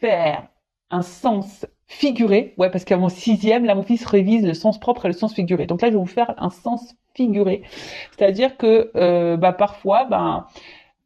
faire un sens figuré. Ouais, parce qu'à mon sixième, là, mon fils révise le sens propre et le sens figuré. Donc là, je vais vous faire un sens figuré. C'est-à-dire que parfois,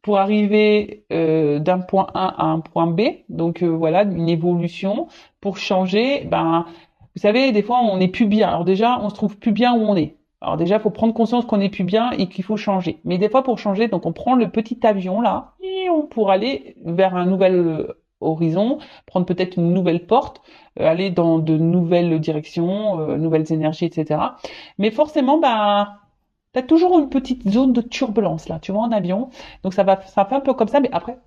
pour arriver d'un point A à un point B, donc voilà, une évolution, pour changer, vous savez, des fois, on n'est plus bien. Alors déjà, on se trouve plus bien où on est. Alors déjà, il faut prendre conscience qu'on n'est plus bien et qu'il faut changer. Mais des fois, pour changer, donc on prend le petit avion là, et on pour aller vers un nouvel horizon, prendre peut-être une nouvelle porte, aller dans de nouvelles directions, nouvelles énergies, etc. Mais forcément, t'as toujours une petite zone de turbulence là, tu vois, en avion. Donc ça fait un peu comme ça, mais après,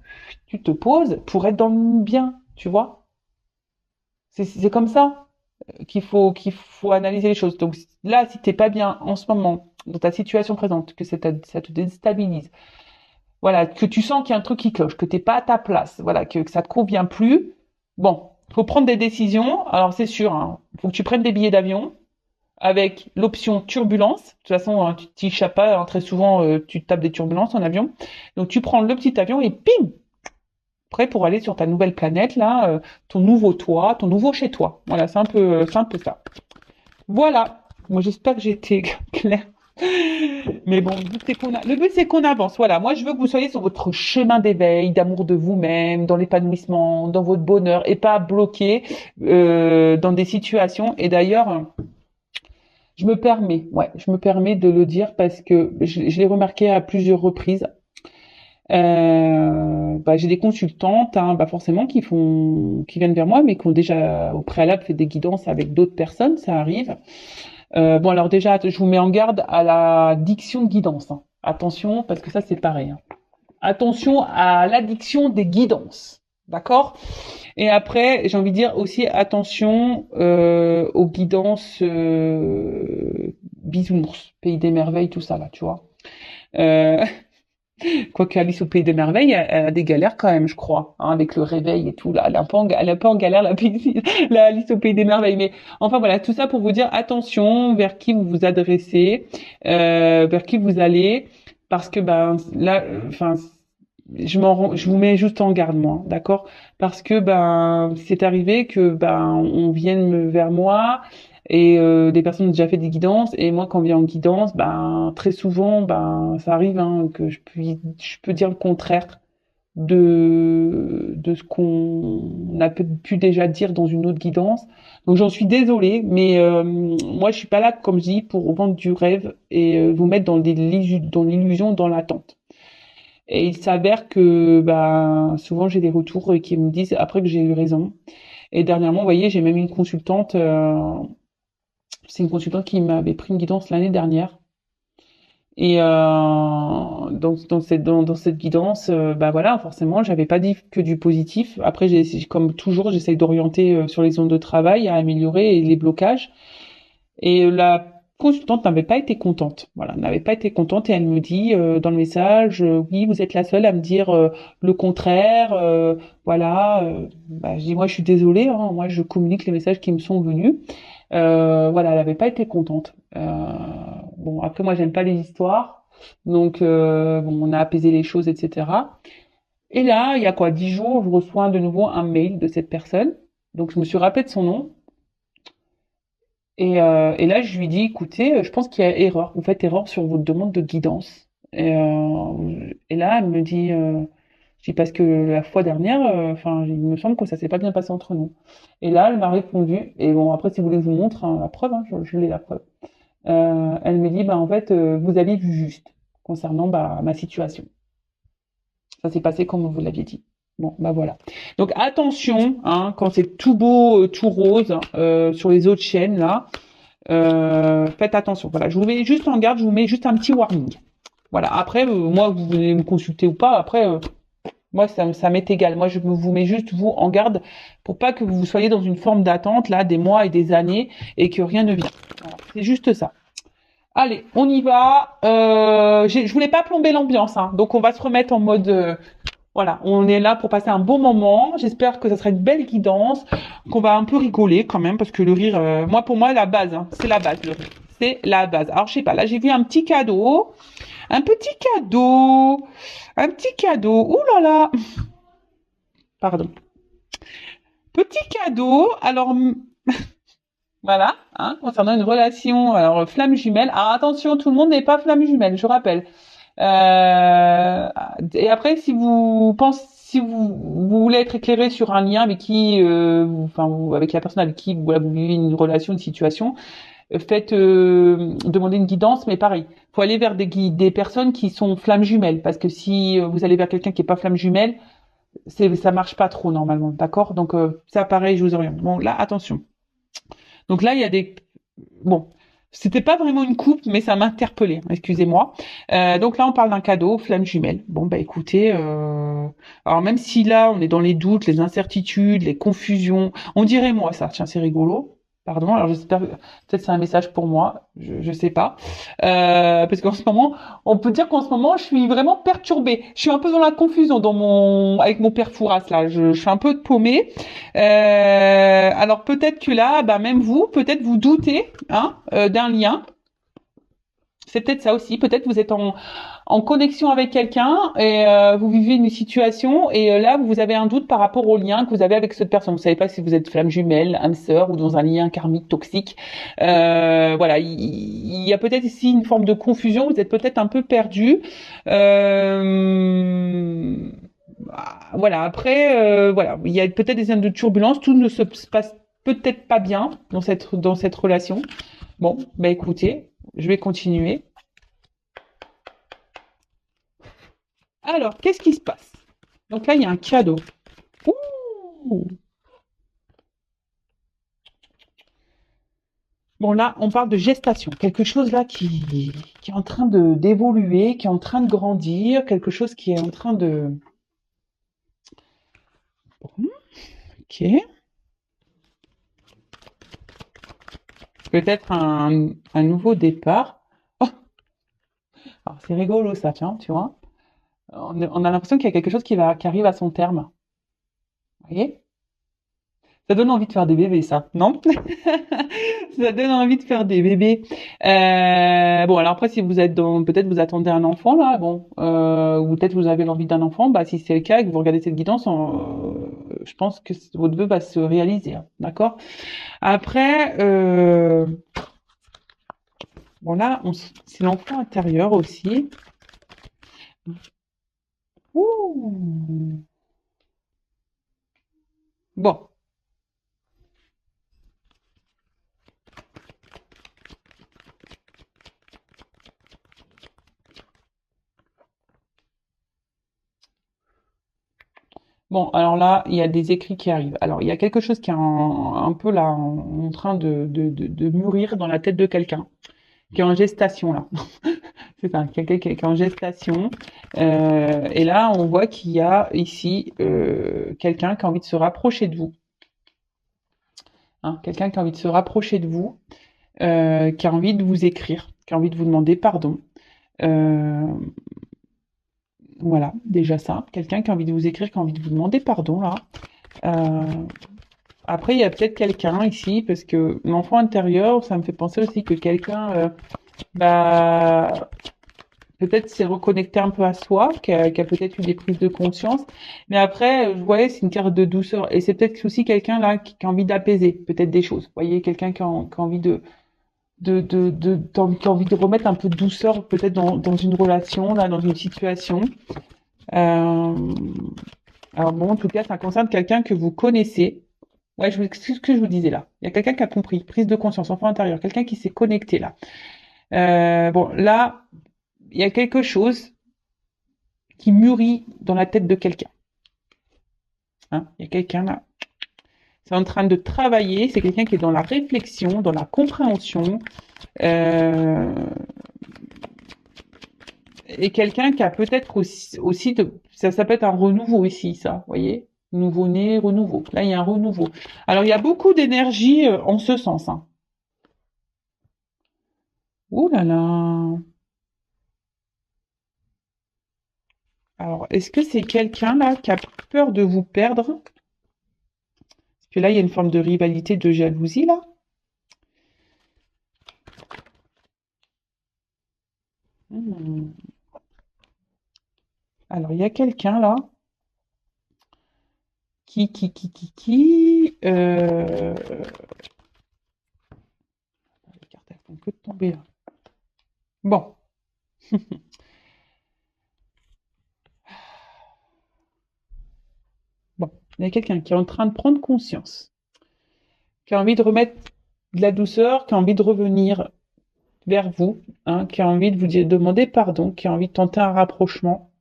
tu te poses pour être dans le bien, tu vois. C'est comme ça qu'il faut analyser les choses. Donc là, si t'es pas bien en ce moment, dans ta situation présente, que ça te déstabilise, voilà, que tu sens qu'il y a un truc qui cloche, que t'es pas à ta place, voilà, que ça te convient plus, bon, faut prendre des décisions. Alors c'est sûr, hein, faut que tu prennes des billets d'avion avec l'option turbulence. De toute façon, hein, tu t'y échappes pas, hein, très souvent tu tapes des turbulences en avion. Donc tu prends le petit avion et pim, prêt pour aller sur ta nouvelle planète là, ton nouveau toi, ton nouveau chez toi. Voilà, c'est un peu ça. Voilà. Moi, j'espère que j'ai été claire. Mais bon, le but, c'est qu'on avance. Voilà. Moi, je veux que vous soyez sur votre chemin d'éveil, d'amour de vous-même, dans l'épanouissement, dans votre bonheur, et pas bloqué dans des situations. Et d'ailleurs, je me permets de le dire parce que je l'ai remarqué à plusieurs reprises. J'ai des consultantes, hein, forcément, qui viennent vers moi, mais qui ont déjà au préalable fait des guidances avec d'autres personnes, ça arrive. Bon, alors déjà, je vous mets en garde à la diction de guidance, hein. Attention, parce que ça, c'est pareil, hein. Attention à l'addiction des guidances, d'accord? Et après, j'ai envie de dire aussi attention aux guidances bisounours, pays des merveilles, tout ça là, tu vois. Euh, Quoique Alice au pays des merveilles, elle a des galères quand même, je crois, hein, avec le réveil et tout là. Elle est un peu en galère la Alice au pays des merveilles. Mais enfin voilà, tout ça pour vous dire attention vers qui vous vous adressez, vers qui vous allez, parce que là, enfin je vous mets juste en garde moi, d'accord? Parce que c'est arrivé que on vienne vers moi et des personnes ont déjà fait des guidances et moi quand on vient en guidance, très souvent ça arrive hein, que je peux dire le contraire de ce qu'on a pu déjà dire dans une autre guidance. Donc j'en suis désolée, mais moi je suis pas là comme je dis pour vendre du rêve et vous mettre dans l'illusion, dans l'attente. Et il s'avère que souvent j'ai des retours qui me disent après que j'ai eu raison. Et dernièrement, vous voyez, j'ai même une consultante, c'est une consultante qui m'avait pris une guidance l'année dernière. Et dans cette guidance, voilà, forcément, j'avais pas dit que du positif. Après, comme toujours, j'essaye d'orienter sur les zones de travail à améliorer et les blocages. Et la consultante n'avait pas été contente. Voilà, n'avait pas été contente et elle me dit dans le message, oui, vous êtes la seule à me dire le contraire. Voilà, je dis moi je suis désolée, hein, moi je communique les messages qui me sont venus. Voilà, elle n'avait pas été contente. Bon, après moi j'aime pas les histoires, donc on a apaisé les choses, etc. Et là, il y a quoi, 10 jours, je reçois de nouveau un mail de cette personne. Donc je me suis rappelé de son nom. Et là, je lui dis, écoutez, je pense qu'il y a erreur. Vous faites erreur sur votre demande de guidance. Et là, elle me dit, je dis parce que la fois dernière, il me semble que ça s'est pas bien passé entre nous. Et là, elle m'a répondu. Et bon, après, si vous voulez, que je vous montre hein, la preuve. Hein, je l'ai la preuve. Elle me dit, en fait, vous avez vu juste concernant ma situation. Ça s'est passé comme vous l'aviez dit. Bon, voilà. Donc attention, hein, quand c'est tout beau, tout rose sur les autres chaînes là. Faites attention. Voilà, je vous mets juste en garde, je vous mets juste un petit warning. Voilà, après, moi, vous venez me consulter ou pas, après, moi, ça m'est égal. Moi, je vous mets juste vous en garde pour pas que vous soyez dans une forme d'attente, là, des mois et des années, et que rien ne vient. Voilà, c'est juste ça. Allez, on y va. Je voulais pas plomber l'ambiance, hein, donc on va se remettre en mode voilà, on est là pour passer un bon moment. J'espère que ça sera une belle guidance, qu'on va un peu rigoler quand même, parce que le rire, pour moi, la base, hein, c'est la base, le rire. C'est la base. Alors, je sais pas, là, j'ai vu un petit cadeau. Un petit cadeau. Un petit cadeau. Ouh là là. Pardon. Petit cadeau. Alors, voilà, hein, concernant une relation. Alors, flamme jumelle. Alors, attention, tout le monde n'est pas flamme jumelle, je rappelle. Euh, et après, si vous voulez être éclairé sur un lien avec qui, avec la personne avec qui voilà, vous vivez une relation, une situation, faites demander une guidance, mais pareil, faut aller vers des personnes qui sont flammes jumelles, parce que si vous allez vers quelqu'un qui est pas flamme jumelle, ça marche pas trop normalement, d'accord? Donc ça, pareil, je vous oriente. Bon, là, attention. Donc là, il y a des bon. C'était pas vraiment une coupe, mais ça m'a interpellée. Excusez-moi. Donc là, on parle d'un cadeau, flamme jumelle. Bon, bah écoutez, alors même si là, on est dans les doutes, les incertitudes, les confusions, on dirait moi ça. Tiens, c'est rigolo. Pardon. Alors j'espère, peut-être c'est un message pour moi. Je sais pas. Parce qu'en ce moment, on peut dire qu'en ce moment, je suis vraiment perturbée. Je suis un peu dans la confusion avec mon père Fouras là. Je suis un peu paumée. Alors peut-être que là, bah, même vous, peut-être vous doutez hein, d'un lien. C'est peut-être ça aussi. Peut-être vous êtes en connexion avec quelqu'un et vous vivez une situation et là vous avez un doute par rapport au lien que vous avez avec cette personne. Vous savez pas si vous êtes flamme jumelle, âme sœur ou dans un lien karmique toxique. Voilà, il y a peut-être ici une forme de confusion. Vous êtes peut-être un peu perdu. Voilà. Après, voilà, il y a peut-être des zones de turbulence. Tout ne se passe peut-être pas bien dans cette relation. Bon, bah écoutez, je vais continuer. Alors, qu'est-ce qui se passe? Donc là, il y a un cadeau. Ouh. Bon, là, on parle de gestation. Quelque chose là qui est en train d'évoluer, qui est en train de grandir, quelque chose qui est en train de... Bon, ok. Peut-être un nouveau départ. Oh, alors c'est rigolo ça, tiens, tu vois. On a l'impression qu'il y a quelque chose qui arrive à son terme. Vous voyez? Ça donne envie de faire des bébés, ça, non? Ça donne envie de faire des bébés. Bon, alors après, si vous êtes peut-être vous attendez un enfant là, bon, ou peut-être vous avez l'envie d'un enfant, bah si c'est le cas et que vous regardez cette guidance, je pense que votre vœu va se réaliser, hein, d'accord? Après, bon là, c'est l'enfant intérieur aussi. Ouh. Bon, bon, alors là, il y a des écrits qui arrivent. Alors, il y a quelque chose qui est un peu là en train de mûrir dans la tête de quelqu'un, qui est en gestation là. C'est ça, quelqu'un qui est en gestation. Et là, on voit qu'il y a ici quelqu'un qui a envie de se rapprocher de vous. Hein, quelqu'un qui a envie de se rapprocher de vous, qui a envie de vous écrire, qui a envie de vous demander pardon. Euh, voilà, déjà ça. Quelqu'un qui a envie de vous écrire, qui a envie de vous demander pardon, là. Euh, Après, il y a peut-être quelqu'un ici, parce que l'enfant intérieur, ça me fait penser aussi que quelqu'un, bah, peut-être s'est reconnecté un peu à soi, qui a peut-être eu des prises de conscience. Mais après, je voyais, c'est une carte de douceur. Et c'est peut-être aussi quelqu'un là qui a envie d'apaiser peut-être des choses. Vous voyez, quelqu'un qui a envie qui a envie de remettre un peu de douceur peut-être dans une relation, là, dans une situation. Euh, alors bon, en tout cas, ça concerne quelqu'un que vous connaissez. Ouais, c'est ce que je vous disais là. Il y a quelqu'un qui a compris, prise de conscience, enfant intérieur, quelqu'un qui s'est connecté là. Bon, là, il y a quelque chose qui mûrit dans la tête de quelqu'un. Hein. Il y a quelqu'un là. C'est en train de travailler. C'est quelqu'un qui est dans la réflexion, dans la compréhension. Euh, et quelqu'un qui a peut-être aussi ça peut être un renouveau ici, ça, vous voyez? Nouveau-né, renouveau. Là, il y a un renouveau. Alors, il y a beaucoup d'énergie en ce sens. Hein. Ouh là là. Alors, est-ce que c'est quelqu'un là qui a peur de vous perdre? Parce que là, il y a une forme de rivalité, de jalousie là. Hmm. Alors, il y a quelqu'un là Les cartes, elles font que de tomber là. Bon. Bon. Il y a quelqu'un qui est en train de prendre conscience, qui a envie de remettre de la douceur, qui a envie de revenir vers vous, hein, qui a envie de vous demander pardon, qui a envie de tenter un rapprochement.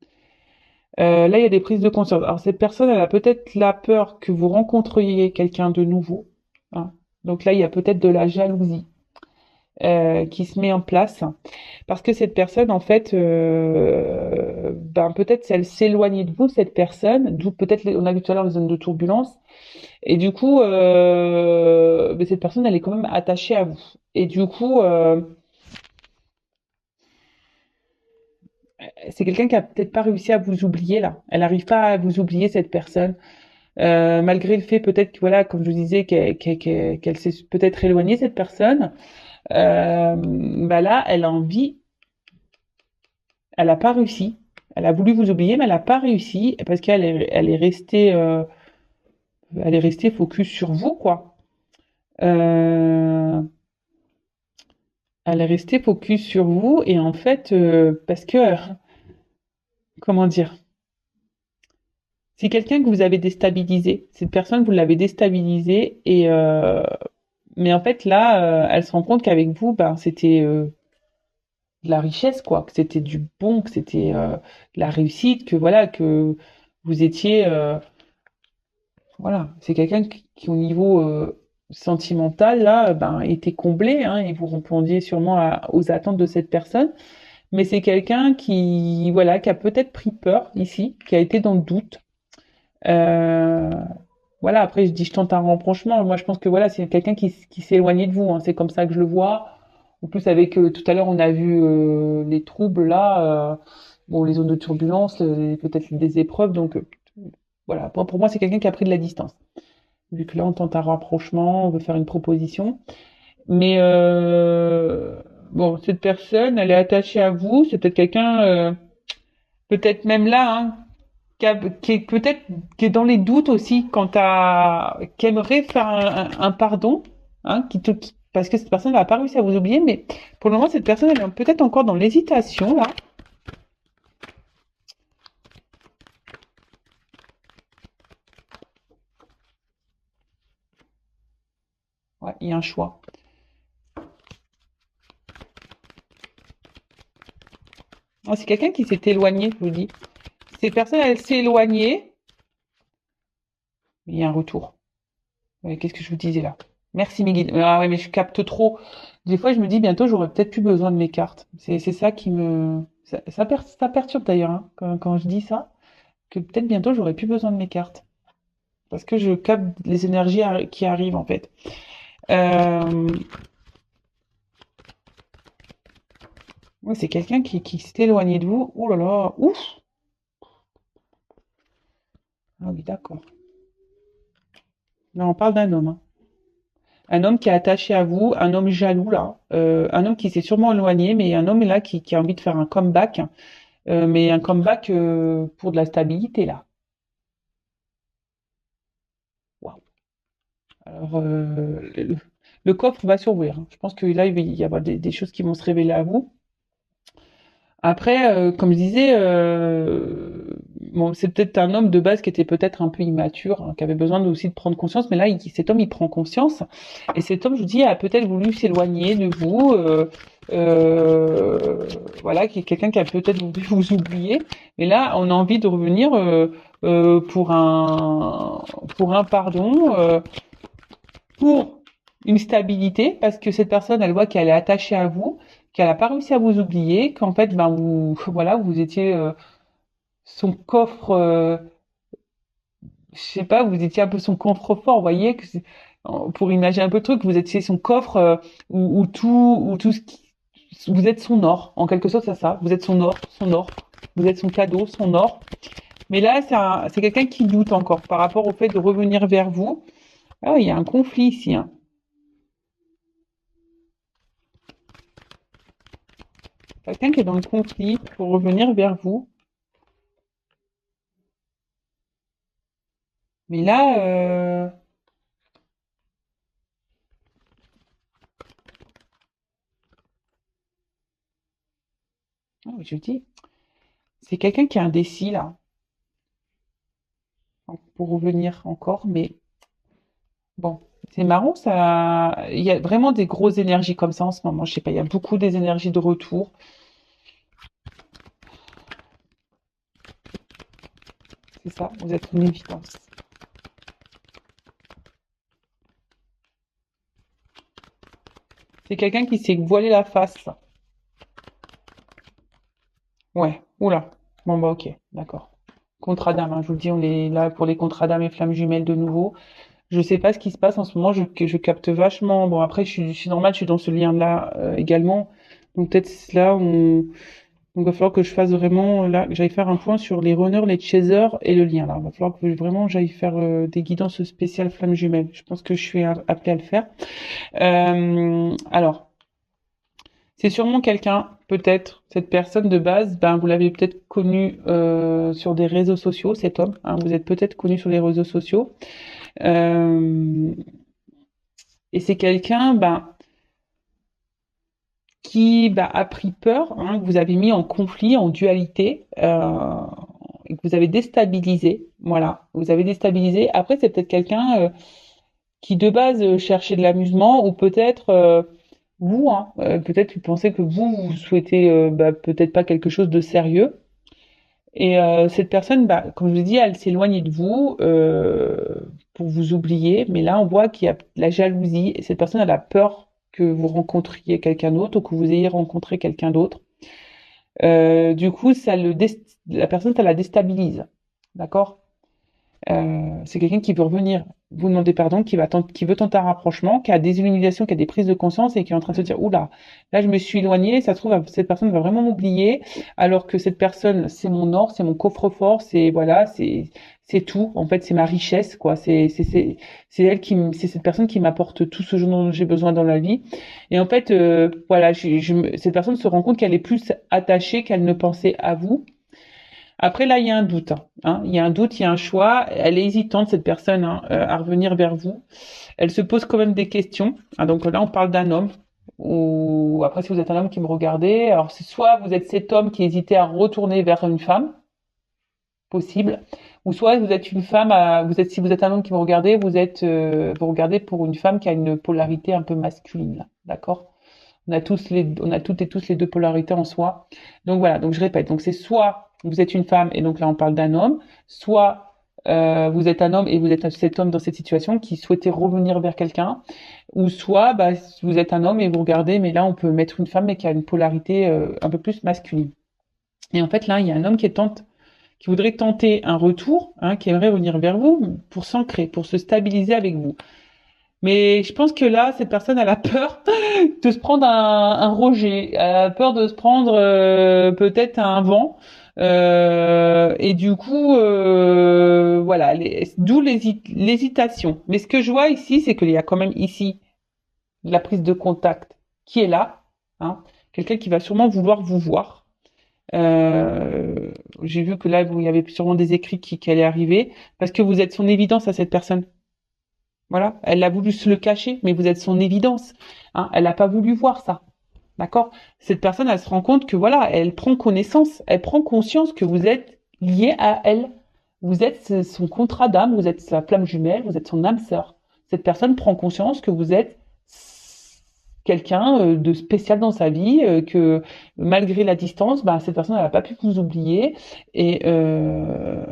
Là, il y a des prises de conscience. Alors, cette personne, elle a peut-être la peur que vous rencontriez quelqu'un de nouveau, hein. Donc là, il y a peut-être de la jalousie qui se met en place. Parce que cette personne, en fait, ben, peut-être elle s'éloignait de vous, cette personne, d'où peut-être, on a vu tout à l'heure les zones de turbulence. Et du coup, ben, cette personne, elle est quand même attachée à vous. Et du coup, c'est quelqu'un qui a peut-être pas réussi à vous oublier là. Elle n'arrive pas à vous oublier cette personne, malgré le fait peut-être que voilà, comme je vous disais, qu'elle s'est peut-être éloignée cette personne. Bah là, elle a envie, elle a pas réussi. Elle a voulu vous oublier, mais elle a pas réussi parce elle est restée focus sur vous quoi. Euh, Elle est restée focus sur vous et en fait, parce que comment dire? C'est quelqu'un que vous avez déstabilisé. Cette personne, vous l'avez déstabilisée et mais en fait là, elle se rend compte qu'avec vous, ben c'était de la richesse quoi, que c'était du bon, que c'était de la réussite, que voilà, que vous étiez voilà, c'est quelqu'un qui, au niveau sentimental là, ben était comblé, hein, et vous répondiez sûrement aux attentes de cette personne. Mais c'est quelqu'un qui voilà, qui a peut-être pris peur ici, qui a été dans le doute. Euh, Voilà, après, je dis, je tente un rapprochement. Moi, je pense que voilà, c'est quelqu'un qui s'est éloigné de vous, hein. C'est comme ça que je le vois. En plus, avec tout à l'heure, on a vu les troubles là, bon, les zones de turbulence, peut-être des épreuves. Donc, voilà, pour moi, c'est quelqu'un qui a pris de la distance. Vu que là, on tente un rapprochement, on veut faire une proposition. Mais bon, cette personne, elle est attachée à vous. C'est peut-être quelqu'un, peut-être même là, hein, qui est peut-être qui est dans les doutes aussi quant à qui aimerait faire un pardon, hein, parce que cette personne n'a pas réussi à vous oublier, mais pour le moment cette personne elle est peut-être encore dans l'hésitation là. Ouais, il y a un choix. Ah, c'est quelqu'un qui s'est éloigné, je vous dis. Cette personne elle s'est éloignée, mais il y a un retour. Ouais, qu'est-ce que je vous disais là? Merci mes guides. Ah ouais, mais je capte trop. Des fois je me dis bientôt j'aurai peut-être plus besoin de mes cartes. C'est ça qui me ça perturbe d'ailleurs, hein, quand je dis ça, que peut-être bientôt j'aurai plus besoin de mes cartes. Parce que je capte les énergies qui arrivent en fait. Euh, ouais, c'est quelqu'un qui s'est éloigné de vous. Oh là là, ouf! Ah oui, d'accord. Là, on parle d'un homme, hein. Un homme qui est attaché à vous, un homme jaloux là, un homme qui s'est sûrement éloigné, mais un homme là qui a envie de faire un comeback, mais un comeback pour de la stabilité là. Waouh. Alors, le coffre va s'ouvrir, hein. Je pense que là, il va y avoir des choses qui vont se révéler à vous. Après, comme je disais, bon, c'est peut-être un homme de base qui était peut-être un peu immature, hein, qui avait besoin aussi de prendre conscience, mais là, cet homme, il prend conscience, et cet homme, je vous dis, a peut-être voulu s'éloigner de vous, voilà, qui est quelqu'un qui a peut-être voulu vous oublier, mais là, on a envie de revenir pour un pardon, pour une stabilité, parce que cette personne, elle voit qu'elle est attachée à vous, qu'elle n'a pas réussi à vous oublier, qu'en fait, ben vous, voilà, vous étiez son coffre, je sais pas, vous étiez un peu son coffre-fort, vous voyez, pour imaginer un peu le truc, vous étiez son coffre où tout ce qui, vous êtes son or, en quelque sorte, c'est ça, vous êtes son or, vous êtes son cadeau, son or. Mais là, c'est quelqu'un qui doute encore par rapport au fait de revenir vers vous. Ah, il y a un conflit ici, hein. Quelqu'un qui est dans le conflit pour revenir vers vous. Mais là, oh, je dis, c'est quelqu'un qui est indécis là, pour revenir encore, mais bon, c'est marrant, ça. Il y a vraiment des grosses énergies comme ça en ce moment. Je sais pas, il y a beaucoup des énergies de retour. C'est ça, vous êtes une évidence. C'est quelqu'un qui s'est voilé la face. Ouais, oula. Bon bah ok, d'accord. Contrat d'âme, hein, je vous le dis, on est là pour les contrats d'âme et flammes jumelles de nouveau. Je sais pas ce qui se passe en ce moment, je capte vachement. Bon après, je suis normal, je suis dans ce lien-là également. Donc peut-être là, donc il va falloir que je fasse vraiment, là, que j'aille faire un point sur les runners, les chasers et le lien. Là, il va falloir que vraiment j'aille faire des guidances spéciales flammes jumelles. Je pense que je suis appelée à le faire. Alors, c'est sûrement quelqu'un, peut-être, cette personne de base, ben vous l'avez peut-être connu sur des réseaux sociaux, cet homme. Hein, vous êtes peut-être connu sur les réseaux sociaux. Euh, et c'est quelqu'un, ben qui bah, a pris peur, hein, que vous avez mis en conflit, en dualité, et que vous avez déstabilisé. Voilà, vous avez déstabilisé. Après, c'est peut-être quelqu'un qui de base cherchait de l'amusement, ou peut-être vous, hein, peut-être vous pensez que vous souhaitez bah, peut-être pas quelque chose de sérieux. Et cette personne, bah, comme je vous dis, elle s'éloigne de vous pour vous oublier. Mais là, on voit qu'il y a de la jalousie. Et cette personne, elle a peur que vous rencontriez quelqu'un d'autre ou que vous ayez rencontré quelqu'un d'autre. Du coup, la personne, ça la déstabilise. D'accord? C'est quelqu'un qui veut revenir vous demander pardon, qui veut tenter un rapprochement, qui a des illuminations, qui a des prises de conscience et qui est en train de se dire, oula, là je me suis éloigné, ça se trouve cette personne va vraiment m'oublier, alors que cette personne c'est mon or, c'est mon coffre-fort, c'est voilà, c'est tout. En fait, c'est ma richesse, quoi. C'est elle c'est cette personne qui m'apporte tout ce dont j'ai besoin dans la vie. Et en fait, voilà, cette personne se rend compte qu'elle est plus attachée qu'elle ne pensait à vous. Après, là, il y a un doute. Hein. Il y a un doute, il y a un choix. Elle est hésitante, cette personne, hein, à revenir vers vous. Elle se pose quand même des questions. Hein, donc là, on parle d'un homme. Ou après, si vous êtes un homme qui me regardez, alors c'est soit vous êtes cet homme qui hésitait à retourner vers une femme, possible, ou soit vous êtes une femme, si vous êtes un homme qui me regardez, vous regardez pour une femme qui a une polarité un peu masculine. Là. D'accord? On a toutes et tous les deux polarités en soi. Donc voilà, donc je répète, donc c'est soit vous êtes une femme et donc là on parle d'un homme, soit vous êtes un homme et vous êtes cet homme dans cette situation qui souhaitait revenir vers quelqu'un, ou soit bah, vous êtes un homme et vous regardez, mais là on peut mettre une femme mais qui a une polarité un peu plus masculine. Et en fait là il y a un homme qui voudrait tenter un retour, hein, qui aimerait revenir vers vous pour s'ancrer, pour se stabiliser avec vous. Mais je pense que là, cette personne, elle a peur de se prendre un rejet, elle a peur de se prendre peut-être un vent. Et du coup, voilà, d'où l'hésitation. Mais ce que je vois ici, c'est qu'il y a quand même ici la prise de contact qui est là. Hein, quelqu'un qui va sûrement vouloir vous voir. J'ai vu que là, il y avait sûrement des écrits qui allaient arriver parce que vous êtes son évidence à cette personne. Voilà, elle a voulu se le cacher, mais vous êtes son évidence. Hein, elle n'a pas voulu voir ça. D'accord? Cette personne, elle se rend compte que voilà, elle prend connaissance, elle prend conscience que vous êtes lié à elle. Vous êtes son contrat d'âme, vous êtes sa flamme jumelle, vous êtes son âme sœur. Cette personne prend conscience que vous êtes quelqu'un de spécial dans sa vie, que malgré la distance, bah, cette personne n'a pas pu vous oublier. Et, euh,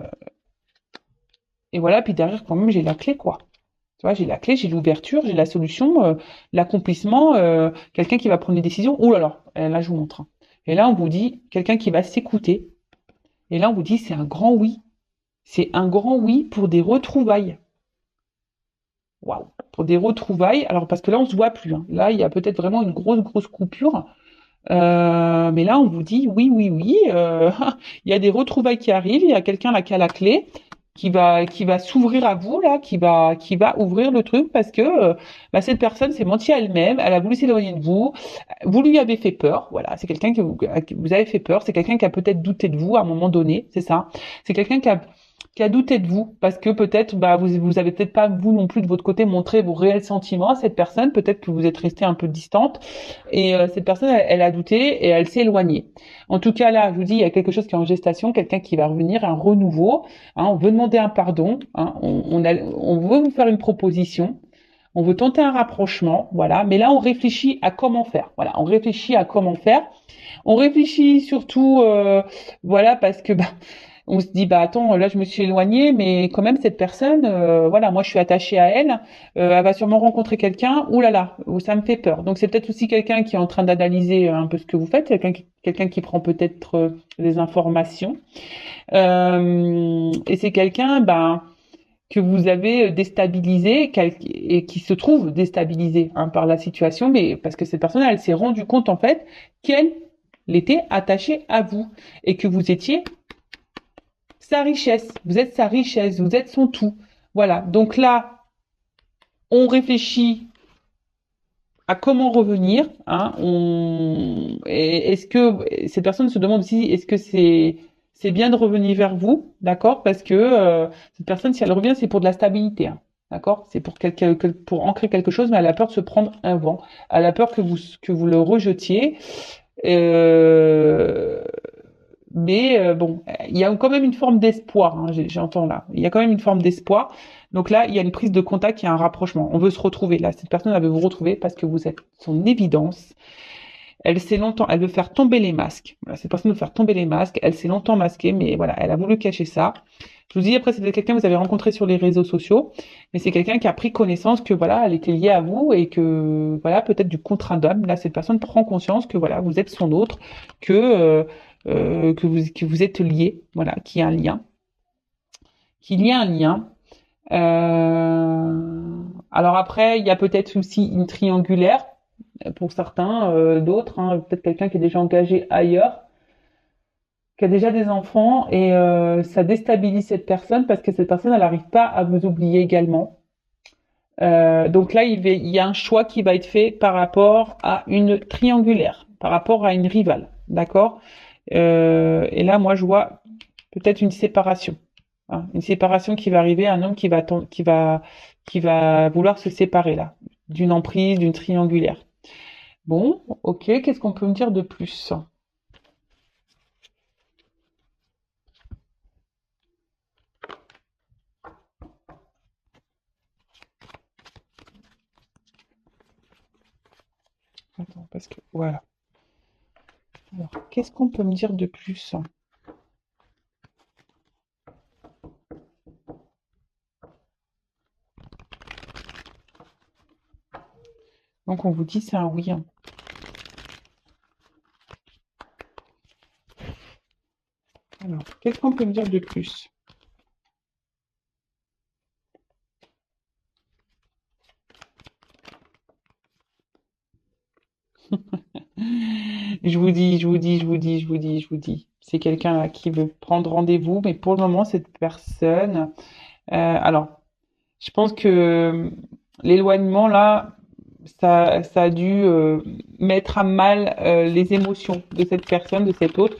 et voilà, puis derrière, quand même, j'ai la clé, quoi. Tu vois, j'ai la clé, j'ai l'ouverture, j'ai la solution, l'accomplissement, quelqu'un qui va prendre des décisions. Ouh là là, là je vous montre. Hein. Et là, on vous dit quelqu'un qui va s'écouter. Et là, on vous dit c'est un grand oui. C'est un grand oui pour des retrouvailles. Waouh, pour des retrouvailles. Alors parce que là, on se voit plus. Hein. Là, il y a peut-être vraiment une grosse coupure. Mais là, on vous dit oui, oui, oui. Il y a des retrouvailles qui arrivent. Il y a quelqu'un là qui a la clé, qui va s'ouvrir à vous là, qui va ouvrir le truc parce que bah, cette personne s'est mentie à elle-même. Elle a voulu s'éloigner de vous. Vous lui avez fait peur. Voilà, c'est quelqu'un que vous avez fait peur. C'est quelqu'un qui a peut-être douté de vous à un moment donné. C'est ça. C'est quelqu'un qui a douté de vous parce que peut-être bah vous avez peut-être pas vous non plus de votre côté montré vos réels sentiments à cette personne, peut-être que vous êtes resté un peu distante et cette personne elle a douté et elle s'est éloignée. En tout cas là, je vous dis il y a quelque chose qui est en gestation, quelqu'un qui va revenir, un renouveau, hein, on veut demander un pardon, hein, on veut vous faire une proposition. On veut tenter un rapprochement, voilà, mais là on réfléchit à comment faire. Voilà, on réfléchit à comment faire. On réfléchit surtout, voilà, parce que bah, on se dit bah attends, là je me suis éloignée, mais quand même cette personne, voilà, moi je suis attachée à elle, elle va sûrement rencontrer quelqu'un. Ouh là là, ça me fait peur. Donc c'est peut-être aussi quelqu'un qui est en train d'analyser un peu ce que vous faites, quelqu'un qui prend peut-être des informations, et c'est quelqu'un, ben que vous avez déstabilisé et qui se trouve déstabilisé hein, par la situation, mais parce que cette personne, elle s'est rendue compte en fait qu'elle était attachée à vous et que vous étiez sa richesse. Vous êtes sa richesse, vous êtes son tout. Voilà. Donc là, on réfléchit à comment revenir. Hein, est-ce que cette personne se demande aussi, est-ce que c'est bien de revenir vers vous, d'accord? Parce que cette personne, si elle revient, c'est pour de la stabilité, hein, d'accord? C'est pour pour ancrer quelque chose, mais elle a peur de se prendre un vent. Elle a peur que vous le rejetiez. Euh, mais bon, il y a quand même une forme d'espoir, hein, j'entends là. Il y a quand même une forme d'espoir. Donc là, il y a une prise de contact, il y a un rapprochement. On veut se retrouver. Là, cette personne, elle veut vous retrouver parce que vous êtes son évidence. Elle veut faire tomber les masques. Voilà, cette personne veut faire tomber les masques. Elle s'est longtemps masquée, mais voilà, elle a voulu cacher ça. Je vous dis, après, c'est quelqu'un que vous avez rencontré sur les réseaux sociaux, mais c'est quelqu'un qui a pris connaissance que voilà, elle était liée à vous et que voilà, peut-être du contrat d'homme. Là, cette personne prend conscience que voilà, vous êtes son autre, que vous êtes liés, voilà, qu'il y a un lien, qu'il y a un lien. Alors après, il y a peut-être aussi une triangulaire pour certains, d'autres, hein, peut-être quelqu'un qui est déjà engagé ailleurs, qui a déjà des enfants et ça déstabilise cette personne parce que cette personne, elle n'arrive pas à vous oublier également. Donc là, il y a un choix qui va être fait par rapport à une triangulaire, par rapport à une rivale, d'accord? Et là, moi, je vois peut-être une séparation, hein, une séparation qui va arriver, un homme qui va vouloir se séparer là, d'une emprise, d'une triangulaire. Bon, ok, qu'est-ce qu'on peut me dire de plus? Attends, parce que voilà. Alors, qu'est-ce qu'on peut me dire de plus? Donc, on vous dit c'est un oui, hein. Alors, qu'est-ce qu'on peut me dire de plus? Je vous dis. C'est quelqu'un là qui veut prendre rendez-vous, mais pour le moment, cette personne. Alors, je pense que l'éloignement là, ça a dû mettre à mal les émotions de cette personne, de cet autre.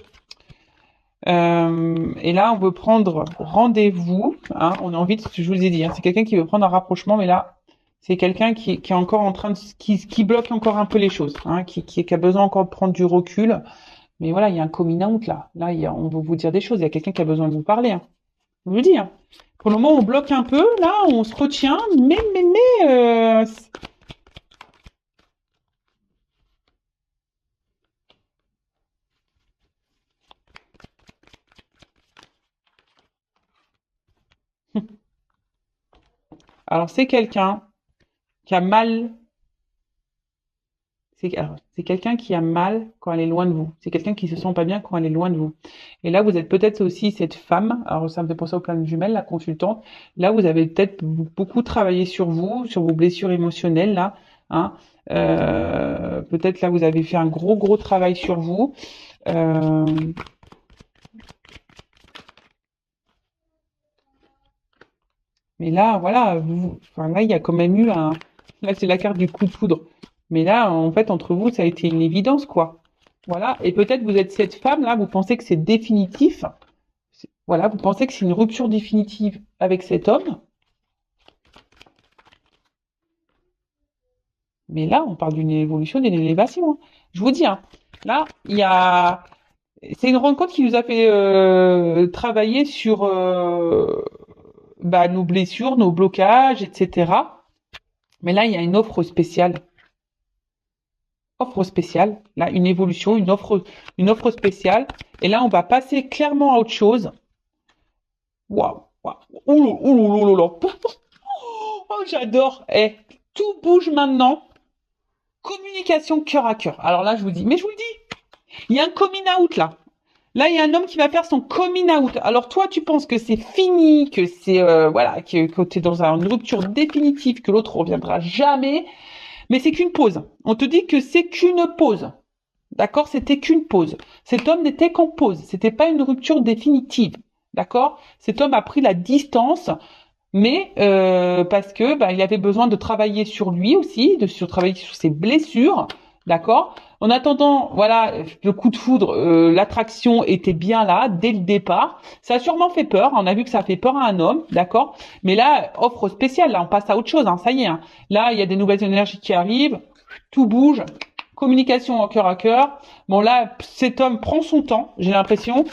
Et là, on veut prendre rendez-vous. Hein, on a envie de, je vous ai dit, hein, c'est quelqu'un qui veut prendre un rapprochement, mais là, c'est quelqu'un qui est encore en train de, qui bloque encore un peu les choses, hein, qui a besoin encore de prendre du recul. Mais voilà, il y a un coming out là. Là, on veut vous dire des choses. Il y a quelqu'un qui a besoin de vous parler. Hein. Je vous le dis. Hein. Pour le moment, on bloque un peu. Là, on se retient. Mais, alors, c'est quelqu'un qui a mal. C'est quelqu'un qui a mal quand elle est loin de vous. C'est quelqu'un qui se sent pas bien quand elle est loin de vous. Et là, vous êtes peut-être aussi cette femme. Alors, ça me fait penser au plan de jumelles, la consultante. Là, vous avez peut-être beaucoup travaillé sur vous, sur vos blessures émotionnelles, là. Hein. Peut-être là, vous avez fait un gros travail sur vous. Euh, mais là, voilà, enfin, là, il y a quand même eu un. Là, c'est la carte du coup de foudre. Mais là, en fait, entre vous, ça a été une évidence, quoi. Voilà. Et peut-être vous êtes cette femme-là, vous pensez que c'est définitif. Voilà, vous pensez que c'est une rupture définitive avec cet homme, mais là, on parle d'une évolution, d'une élévation, hein. Je vous dis, hein, là, c'est une rencontre qui nous a fait travailler sur bah, nos blessures, nos blocages, etc. Mais là, il y a une offre spéciale. Offre spéciale, là, une évolution, une offre spéciale. Et là, on va passer clairement à autre chose. Waouh, waouh, ouh, ouh, ouh, ouh, oh, j'adore. Eh, tout bouge maintenant. Communication cœur à cœur. Alors là, je vous dis, mais je vous le dis, il y a un coming out là. Là, il y a un homme qui va faire son coming out. Alors toi, tu penses que c'est fini, que c'est voilà, que tu es dans une rupture définitive, que l'autre reviendra jamais, mais c'est qu'une pause. On te dit que c'est qu'une pause. D'accord? C'était qu'une pause. Cet homme n'était qu'en pause. C'était pas une rupture définitive. D'accord? Cet homme a pris la distance, mais parce que bah, il avait besoin de travailler sur lui aussi, travailler sur ses blessures. D'accord? En attendant, voilà, le coup de foudre, l'attraction était bien là dès le départ. Ça a sûrement fait peur. On a vu que ça a fait peur à un homme, d'accord? Mais là, offre spéciale. Là, on passe à autre chose. Hein, ça y est. Hein. Là, il y a des nouvelles énergies qui arrivent. Tout bouge. Communication en cœur à cœur. Bon là, cet homme prend son temps. J'ai l'impression.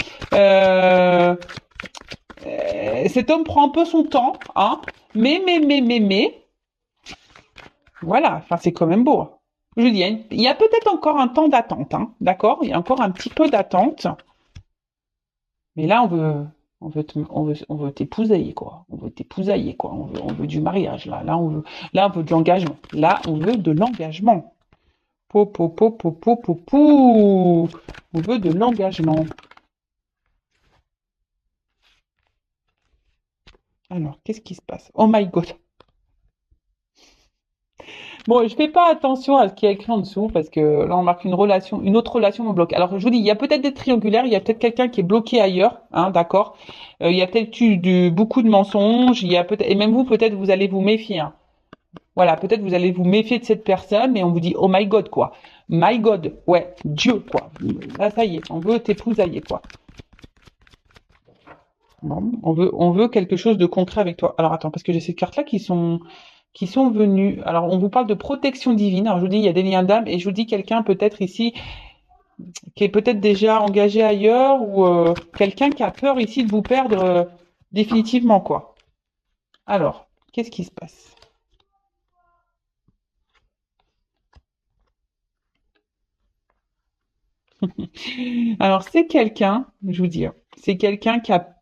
Cet homme prend un peu son temps, hein. Mais. Voilà. Enfin, c'est quand même beau. Hein. Je dis, il y a peut-être encore un temps d'attente, hein, d'accord? Il y a encore un petit peu d'attente. Mais là, on veut t'épousailler, quoi. On veut t'épousailler, quoi. On veut du mariage, là. Là, on veut de l'engagement. Là, on veut de l'engagement. Po, po, po, po, po, po, po. On veut de l'engagement. Alors, qu'est-ce qui se passe? Oh my God. Bon, je fais pas attention à ce qui est écrit en dessous parce que là, on marque une relation, une autre relation me bloque. Alors, je vous dis, il y a peut-être des triangulaires, il y a peut-être quelqu'un qui est bloqué ailleurs, hein, d'accord. Il y a peut-être eu beaucoup de mensonges, il y a peut-être, et même vous, peut-être, vous allez vous méfier. Hein. Voilà, peut-être vous allez vous méfier de cette personne, mais on vous dit, oh my God, quoi. My God, ouais, Dieu, quoi. Là, ça y est, on veut t'épousailler, quoi. Bon, on veut quelque chose de concret avec toi. Alors attends, parce que j'ai ces cartes-là qui sont venues. Alors on vous parle de protection divine. Alors je vous dis, il y a des liens d'âme et je vous dis quelqu'un peut-être ici qui est peut-être déjà engagé ailleurs ou quelqu'un qui a peur ici de vous perdre définitivement quoi. Alors, qu'est-ce qui se passe? Alors c'est quelqu'un, je vous dis, hein, c'est quelqu'un qui a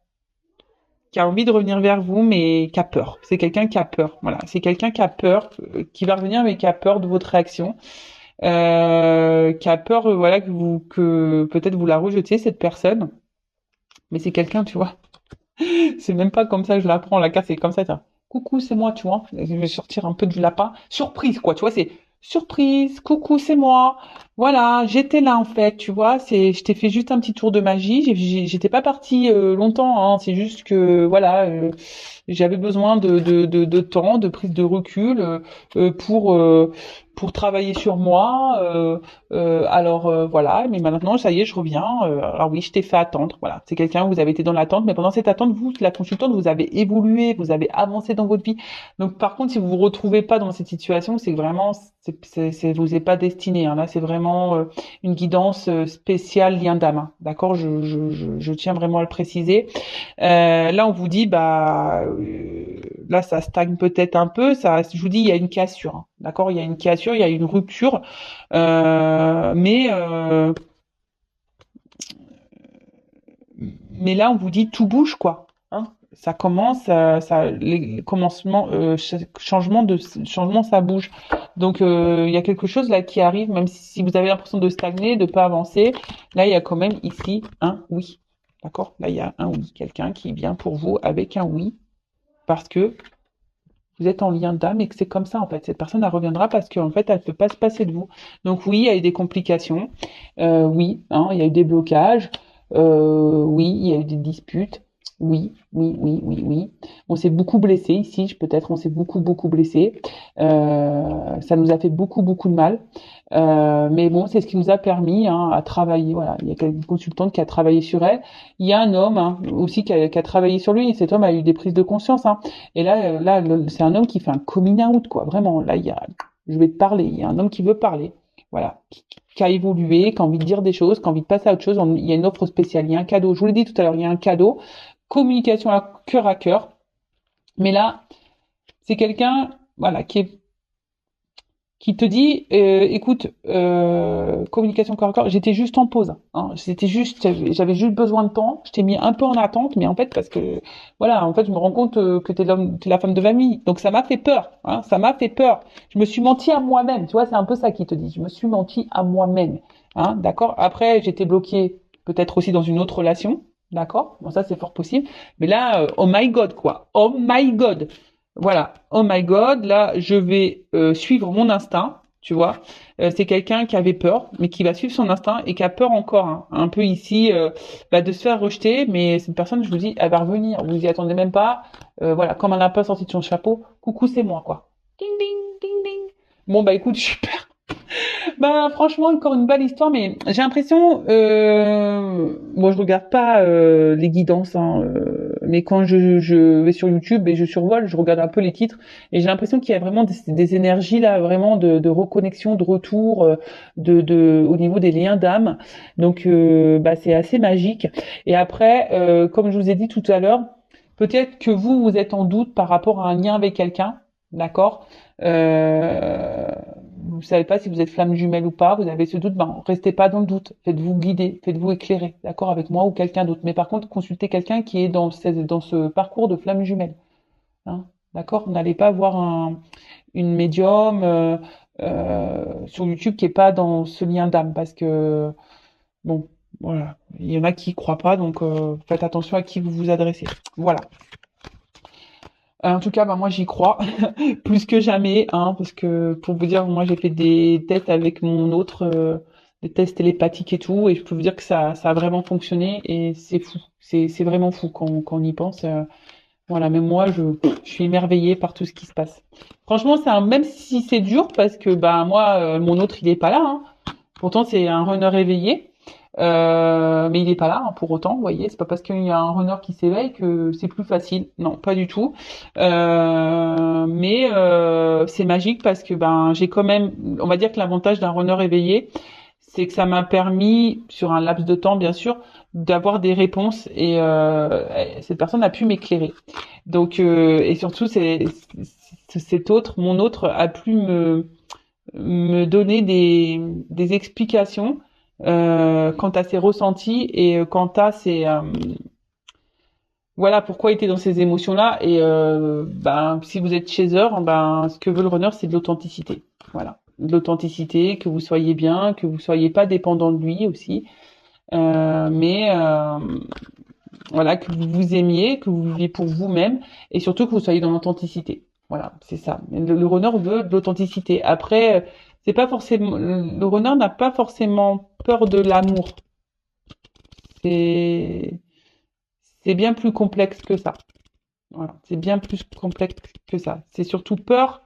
envie de revenir vers vous, mais qui a peur. C'est quelqu'un qui a peur. Voilà, c'est quelqu'un qui a peur, qui va revenir, mais qui a peur de votre réaction, qui a peur, voilà, que peut-être vous la rejetez cette personne. Mais c'est quelqu'un, tu vois. C'est même pas comme ça que je la prends. La carte, c'est comme ça. Tiens. Coucou, c'est moi, tu vois. Je vais sortir un peu du lapin. Surprise, quoi. Tu vois, c'est surprise. Coucou, c'est moi. Voilà, j'étais là en fait. Tu vois, je t'ai fait juste un petit tour de magie. J'étais pas partie longtemps. Hein. C'est juste que voilà, j'avais besoin de temps, de prise de recul euh, pour euh, pour travailler sur moi. Alors voilà, mais maintenant ça y est, je reviens. Alors oui, je t'ai fait attendre. Voilà, c'est quelqu'un vous avez été dans l'attente, mais pendant cette attente, vous, la consultante, vous avez évolué, vous avez avancé dans votre vie. Donc par contre, si vous vous retrouvez pas dans cette situation, c'est que vraiment, vous est pas destiné. Hein. Là, c'est vraiment une guidance spéciale lien d'âme. Hein. D'accord, je tiens vraiment à le préciser. Là, on vous dit, bah, là, ça stagne peut-être un peu. Ça, je vous dis, il y a une cassure. Hein. D'accord, il y a une cassure, il y a une rupture. Mais là, on vous dit tout bouge, quoi. Hein ça commence, les commencements, changement, ça bouge. Donc, il y a quelque chose là qui arrive, même si vous avez l'impression de stagner, de pas avancer. Là, il y a quand même ici un oui. D'accord? Là, il y a un oui. Quelqu'un qui vient pour vous avec un oui, parce que vous êtes en lien d'âme et que c'est comme ça, en fait. Cette personne, elle reviendra parce qu'en fait, elle ne peut pas se passer de vous. Donc, oui, il y a eu des complications. Oui, hein, il y a eu des blocages. Oui, il y a eu des disputes. Oui, oui, oui, oui, oui. On s'est beaucoup blessé ici, peut-être, on s'est beaucoup blessé. Ça nous a fait beaucoup de mal. Mais bon, c'est ce qui nous a permis hein, à travailler. Voilà, il y a une consultante qui a travaillé sur elle. Il y a un homme hein, aussi qui a travaillé sur lui. Et cet homme a eu des prises de conscience. Hein. Et là, c'est un homme qui fait un coming out, quoi. Vraiment, là, je vais te parler. Il y a un homme qui veut parler. Voilà, qui a évolué, qui a envie de dire des choses, qui a envie de passer à autre chose. Il y a une offre spéciale, il y a un cadeau. Je vous l'ai dit tout à l'heure, il y a un cadeau communication à cœur. Mais là, c'est quelqu'un, voilà, qui te dit, écoute, communication cœur à cœur, j'étais juste en pause, hein, j'avais juste besoin de temps, je t'ai mis un peu en attente, mais en fait, parce que, voilà, en fait, je me rends compte que t'es la femme de famille, donc ça m'a fait peur, hein, ça m'a fait peur. Je me suis menti à moi-même, tu vois, c'est un peu ça qui te dit, je me suis menti à moi-même, hein, d'accord. Après, j'étais bloquée, peut-être aussi dans une autre relation, d'accord. Bon, ça c'est fort possible, mais là, oh my God, quoi, oh my God. Voilà, oh my God, là, je vais suivre mon instinct, tu vois. C'est quelqu'un qui avait peur, mais qui va suivre son instinct et qui a peur encore, hein, un peu ici, de se faire rejeter. Mais cette personne, je vous dis, elle va revenir. Vous y attendez même pas. Voilà, comme elle n'a pas sorti de son chapeau, coucou, c'est moi, quoi. Ding ding ding ding. Bon bah écoute, super. Bah franchement encore une belle histoire, mais j'ai l'impression, bon je regarde pas les guidances, hein, mais quand je vais sur YouTube et je survole, je regarde un peu les titres et j'ai l'impression qu'il y a vraiment des énergies là, vraiment de reconnexion, de retour, au niveau des liens d'âme. Donc bah c'est assez magique. Et après, comme je vous ai dit tout à l'heure, peut-être que vous êtes en doute par rapport à un lien avec quelqu'un, d'accord? Euh, vous savez pas si vous êtes flamme jumelle ou pas, vous avez ce doute, ben restez pas dans le doute, faites-vous guider, faites-vous éclairer, d'accord, avec moi ou quelqu'un d'autre. Mais par contre, consultez quelqu'un qui est dans ce parcours de flamme jumelle, hein, d'accord. N'allez pas voir une médium sur YouTube qui est pas dans ce lien d'âme, parce que bon, voilà, il y en a qui y croient pas, donc faites attention à qui vous vous adressez. Voilà. En tout cas, bah, moi j'y crois plus que jamais, hein, parce que pour vous dire, moi j'ai fait des tests avec mon autre, des tests télépathiques et tout, et je peux vous dire que ça a vraiment fonctionné et c'est fou, c'est vraiment fou quand on y pense. Voilà, même moi je suis émerveillée par tout ce qui se passe. Franchement, même si c'est dur, parce que bah moi mon autre il est pas là, hein. Pourtant c'est un runner éveillé. Mais il est pas là hein, pour autant, vous voyez, c'est pas parce qu'il y a un runner qui s'éveille que c'est plus facile. Non, pas du tout. Mais c'est magique parce que ben j'ai quand même, on va dire que l'avantage d'un runner éveillé, c'est que ça m'a permis, sur un laps de temps bien sûr, d'avoir des réponses et cette personne a pu m'éclairer. Donc et surtout mon autre a pu me donner des explications quant à ses ressentis et quant à voilà pourquoi il était dans ces émotions-là. Et ben si vous êtes chaser, ben ce que veut le runner, c'est de l'authenticité. Voilà, de l'authenticité, que vous soyez bien, que vous soyez pas dépendant de lui aussi, mais voilà, que vous vous aimiez, que vous viviez pour vous-même et surtout que vous soyez dans l'authenticité. Voilà, c'est ça. Le runner veut de l'authenticité. Après, c'est pas forcément, le runner n'a pas forcément peur de l'amour. C'est, c'est bien plus complexe que ça. Voilà, c'est bien plus complexe que ça. C'est surtout peur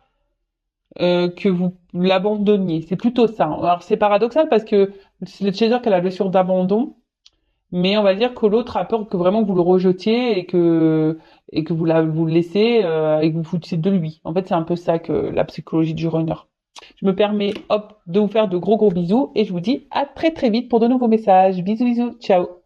que vous l'abandonniez. C'est plutôt ça. Alors c'est paradoxal parce que c'est le chaser qui a la blessure d'abandon, mais on va dire que l'autre a peur que vraiment vous le rejetiez et que vous le laissez et que vous foutiez de lui. En fait, c'est un peu ça que la psychologie du runner. Je me permets, hop, de vous faire de gros bisous et je vous dis à très très vite pour de nouveaux messages. Bisous bisous, ciao.